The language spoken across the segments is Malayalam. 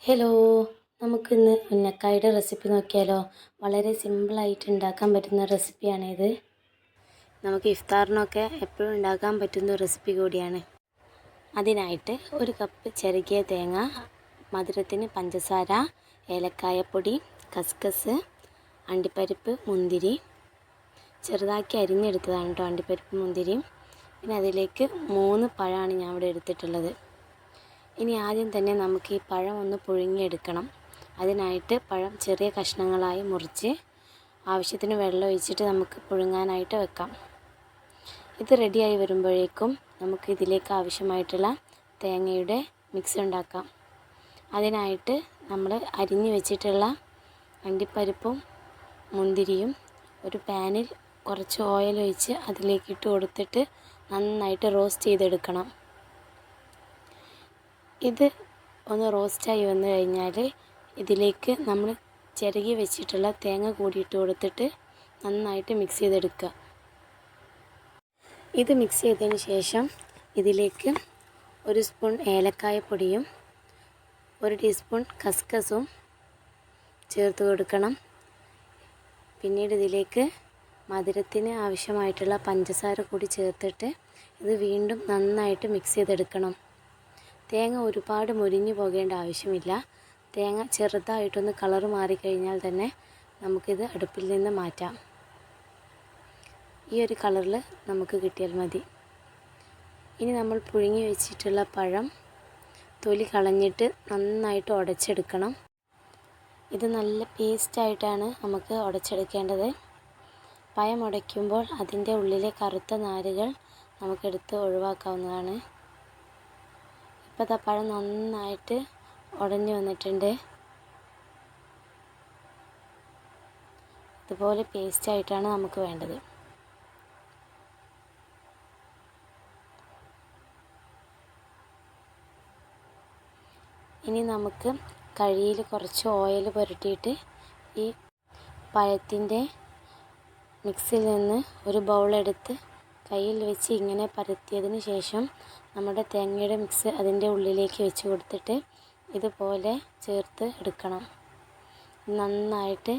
ഹലോ, നമുക്കിന്ന് ഉന്നക്കായുടെ റെസിപ്പി നോക്കിയാലോ. വളരെ സിമ്പിളായിട്ട് ഉണ്ടാക്കാൻ പറ്റുന്ന റെസിപ്പിയാണിത്. നമുക്ക് ഇഫ്താറിനൊക്കെ എപ്പോഴും ഉണ്ടാക്കാൻ പറ്റുന്ന റെസിപ്പി കൂടിയാണ്. അതിനായിട്ട് ഒരു കപ്പ് ചിരകിയ തേങ്ങ, മധുരത്തിന് പഞ്ചസാര, ഏലക്കായപ്പൊടി, കസ്കസ്, അണ്ടിപ്പരിപ്പ്, മുന്തിരി ചെറുതാക്കി അരിഞ്ഞെടുത്തതാണ് കേട്ടോ അണ്ടിപ്പരിപ്പ് മുന്തിരിയും. പിന്നെ അതിലേക്ക് 3 പഴമാണ് ഞാൻ ഇവിടെ എടുത്തിട്ടുള്ളത്. ഇനി ആദ്യം തന്നെ നമുക്ക് ഈ പഴം ഒന്ന് പുഴുങ്ങിയെടുക്കണം. അതിനായിട്ട് പഴം ചെറിയ കഷ്ണങ്ങളായി മുറിച്ച് ആവശ്യത്തിന് വെള്ളം ഒഴിച്ചിട്ട് നമുക്ക് പുഴുങ്ങാനായിട്ട് വെക്കാം. ഇത് റെഡിയായി വരുമ്പോഴേക്കും നമുക്ക് ഇതിലേക്ക് ആവശ്യമായിട്ടുള്ള തേങ്ങയുടെ മിക്സ് ഉണ്ടാക്കാം. അതിനായിട്ട് നമ്മൾ അരിഞ്ഞു വെച്ചിട്ടുള്ള അണ്ടിപ്പരിപ്പും മുന്തിരിയും ഒരു പാനിൽ കുറച്ച് ഓയിൽ ഒഴിച്ച് അതിലേക്ക് ഇട്ട് കൊടുത്തിട്ട് നന്നായിട്ട് റോസ്റ്റ് ചെയ്തെടുക്കണം. ഇത് ഒന്ന് റോസ്റ്റായി വന്നു കഴിഞ്ഞാൽ ഇതിലേക്ക് നമ്മൾ ചിരകി വെച്ചിട്ടുള്ള തേങ്ങ കൂടി ഇട്ട് കൊടുത്തിട്ട് നന്നായിട്ട് മിക്സ് ചെയ്തെടുക്കുക. ഇത് മിക്സ് ചെയ്തതിന് ശേഷം ഇതിലേക്ക് 1 സ്പൂൺ ഏലക്കായപ്പൊടിയും 1 ടീസ്പൂൺ കസ്കസും ചേർത്ത് കൊടുക്കണം. പിന്നീട് ഇതിലേക്ക് മധുരത്തിന് ആവശ്യമായിട്ടുള്ള പഞ്ചസാര കൂടി ചേർത്തിട്ട് ഇത് വീണ്ടും നന്നായിട്ട് മിക്സ് ചെയ്തെടുക്കണം. തേങ്ങ ഒരുപാട് മുരിഞ്ഞു പോകേണ്ട ആവശ്യമില്ല. തേങ്ങ ചെറുതായിട്ടൊന്ന് കളറ് മാറിക്കഴിഞ്ഞാൽ തന്നെ നമുക്കിത് അടുപ്പിൽ നിന്ന് മാറ്റാം. ഈ ഒരു കളറിൽ നമുക്ക് കിട്ടിയാൽ മതി. ഇനി നമ്മൾ പുഴുങ്ങി വെച്ചിട്ടുള്ള പഴം തൊലി കളഞ്ഞിട്ട് നന്നായിട്ട് ഉടച്ചെടുക്കണം. ഇത് നല്ല പേസ്റ്റായിട്ടാണ് നമുക്ക് ഉടച്ചെടുക്കേണ്ടത്. പഴം ഉടയ്ക്കുമ്പോൾ അതിൻ്റെ ഉള്ളിലെ കറുത്ത നാരുകൾ നമുക്കെടുത്ത് ഒഴിവാക്കാവുന്നതാണ്. ഇപ്പോൾ പഴം നന്നായിട്ട് ഉടഞ്ഞു വന്നിട്ടുണ്ട്. ഇതുപോലെ പേസ്റ്റായിട്ടാണ് നമുക്ക് വേണ്ടത്. ഇനി നമുക്ക് കയ്യിൽ കുറച്ച് ഓയിൽ പുരട്ടിയിട്ട് ഈ പഴത്തിൻ്റെ മിക്സിൽ നിന്ന് ഒരു ബൗളെടുത്ത് കയ്യിൽ വെച്ച് ഇങ്ങനെ പരത്തിയതിന് ശേഷം നമ്മുടെ തേങ്ങയുടെ മിക്സ് അതിൻ്റെ ഉള്ളിലേക്ക് വെച്ച് കൊടുത്തിട്ട് ഇതുപോലെ ചേർത്ത് എടുക്കണം. നന്നായിട്ട്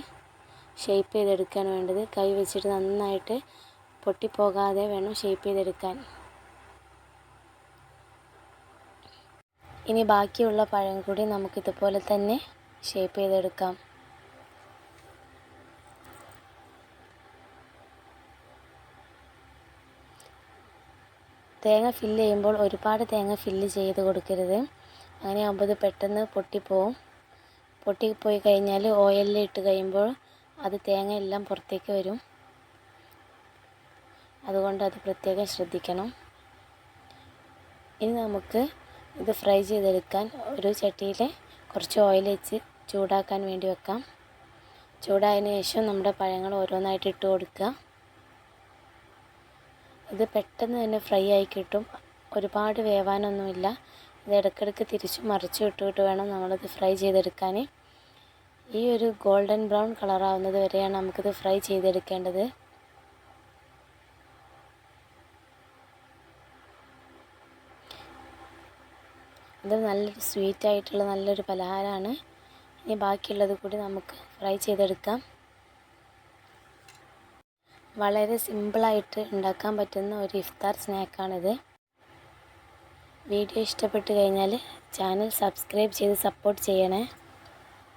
ഷേപ്പ് ചെയ്തെടുക്കാൻ വേണ്ടത്. കൈ വെച്ചിട്ട് നന്നായിട്ട് പൊട്ടിപ്പോകാതെ വേണം ഷേപ്പ് ചെയ്തെടുക്കാൻ. ഇനി ബാക്കിയുള്ള പഴം കൂടി നമുക്കിതുപോലെ തന്നെ ഷേപ്പ് ചെയ്തെടുക്കാം. തേങ്ങ ഫില്ല് ചെയ്യുമ്പോൾ ഒരുപാട് തേങ്ങ ഫില്ല് ചെയ്ത് കൊടുക്കരുത്. അങ്ങനെ ആകുമ്പോൾ ഇത് പെട്ടെന്ന് പൊട്ടിപ്പോവും. പൊട്ടിപ്പോയി കഴിഞ്ഞാൽ ഓയിലിൽ ഇട്ട് കഴിയുമ്പോൾ അത് തേങ്ങ എല്ലാം പുറത്തേക്ക് വരും. അതുകൊണ്ട് അത് പ്രത്യേകം ശ്രദ്ധിക്കണം. ഇനി നമുക്ക് ഇത് ഫ്രൈ ചെയ്തെടുക്കാൻ ഒരു ചട്ടിയിൽ കുറച്ച് ഓയിൽ വെച്ച് ചൂടാക്കാൻ വേണ്ടി വെക്കാം. ചൂടായതിനു ശേഷം നമ്മുടെ പഴങ്ങൾ ഓരോന്നായിട്ട് ഇട്ട് കൊടുക്കുക. ഇത് പെട്ടെന്ന് തന്നെ ഫ്രൈ ആയി കിട്ടും. ഒരുപാട് വേവാനൊന്നുമില്ല. ഇത് ഇടയ്ക്കിടയ്ക്ക് തിരിച്ചും മറിച്ചും ഇട്ടിട്ട് വേണം നമ്മളിത് ഫ്രൈ ചെയ്തെടുക്കാൻ. ഈ ഒരു ഗോൾഡൻ ബ്രൗൺ കളറാവുന്നത് വരെയാണ് നമുക്കിത് ഫ്രൈ ചെയ്തെടുക്കേണ്ടത്. ഇത് നല്ലൊരു സ്വീറ്റായിട്ടുള്ള നല്ലൊരു പലഹാരമാണ്. ഇനി ബാക്കിയുള്ളത് കൂടി നമുക്ക് ഫ്രൈ ചെയ്തെടുക്കാം. വളരെ സിമ്പിളായിട്ട് ഉണ്ടാക്കാൻ പറ്റുന്ന ഒരു ഇഫ്താർ സ്നാക്കാണിത്. വീഡിയോ ഇഷ്ടപ്പെട്ട് കഴിഞ്ഞാൽ ചാനൽ സബ്സ്ക്രൈബ് ചെയ്ത് സപ്പോർട്ട് ചെയ്യണേ.